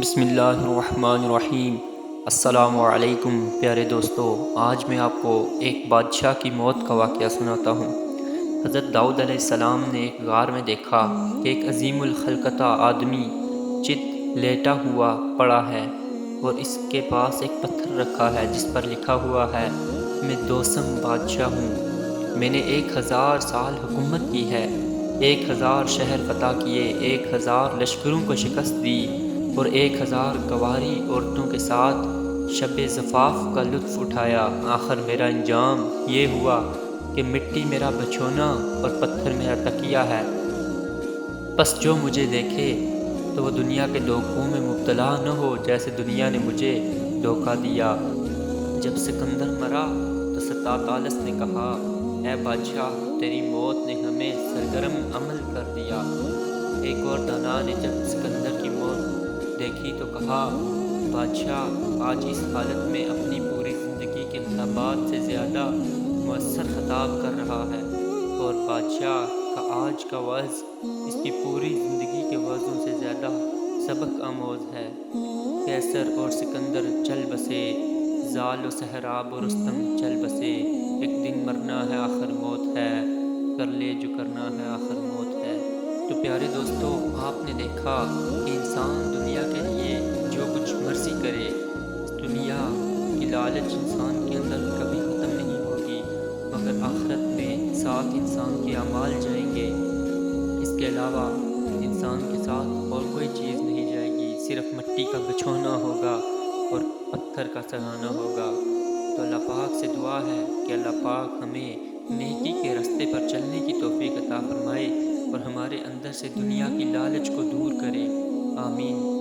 بسم اللہ الرحمن الرحیم۔ السلام علیکم پیارے دوستو، آج میں آپ کو ایک بادشاہ کی موت کا واقعہ سناتا ہوں۔ حضرت داؤد علیہ السلام نے ایک غار میں دیکھا کہ ایک عظیم الخلقتہ آدمی چت لیٹا ہوا پڑا ہے اور اس کے پاس ایک پتھر رکھا ہے جس پر لکھا ہوا ہے، میں دوسم بادشاہ ہوں، میں نے 1000 سال حکومت کی ہے، 1000 شہر فتح کیے، 1000 لشکروں کو شکست دی اور 1000 کنواری عورتوں کے ساتھ شب زفاف کا لطف اٹھایا۔ آخر میرا انجام یہ ہوا کہ مٹی میرا بچھونا اور پتھر میرا تکیہ ہے۔ بس جو مجھے دیکھے تو وہ دنیا کے دھوکوں میں مبتلا نہ ہو جیسے دنیا نے مجھے دھوکہ دیا۔ جب سکندر مرا تو ستاطالس نے کہا، اے بادشاہ، تیری موت نے ہمیں سرگرم عمل کر دیا۔ ایک اور دانا نے جب سکندر کی موت دیکھی تو کہا، بادشاہ آج اس حالت میں اپنی پوری زندگی کے خطابات سے زیادہ مؤثر خطاب کر رہا ہے، اور بادشاہ کا آج کا وعظ اس کی پوری زندگی کے وعظوں سے زیادہ سبق آموز ہے۔ قیصر اور سکندر چل بسے، زال و سہراب و رستم چل بسے، ایک دن مرنا ہے آخر موت ہے، کر لے جو کرنا ہے آخر موت ہے۔ تو پیارے دوستو، آپ نے دیکھا کہ انسان دنیا کے لیے جو کچھ مرضی کرے، اس دنیا کی لالچ انسان کے اندر کبھی ختم نہیں ہوگی، مگر آخرت میں ساتھ انسان کے اعمال جائیں گے۔ اس کے علاوہ انسان کے ساتھ اور کوئی چیز نہیں جائے گی، صرف مٹی کا بچھونا ہوگا اور پتھر کا سہانا ہوگا۔ تو اللہ پاک سے دعا ہے کہ اللہ پاک ہمیں نیکی کے راستے پر چلنے کی توفیق عطا فرمائے اور ہمارے اندر سے دنیا کی لالچ کو دور کرے۔ آمین۔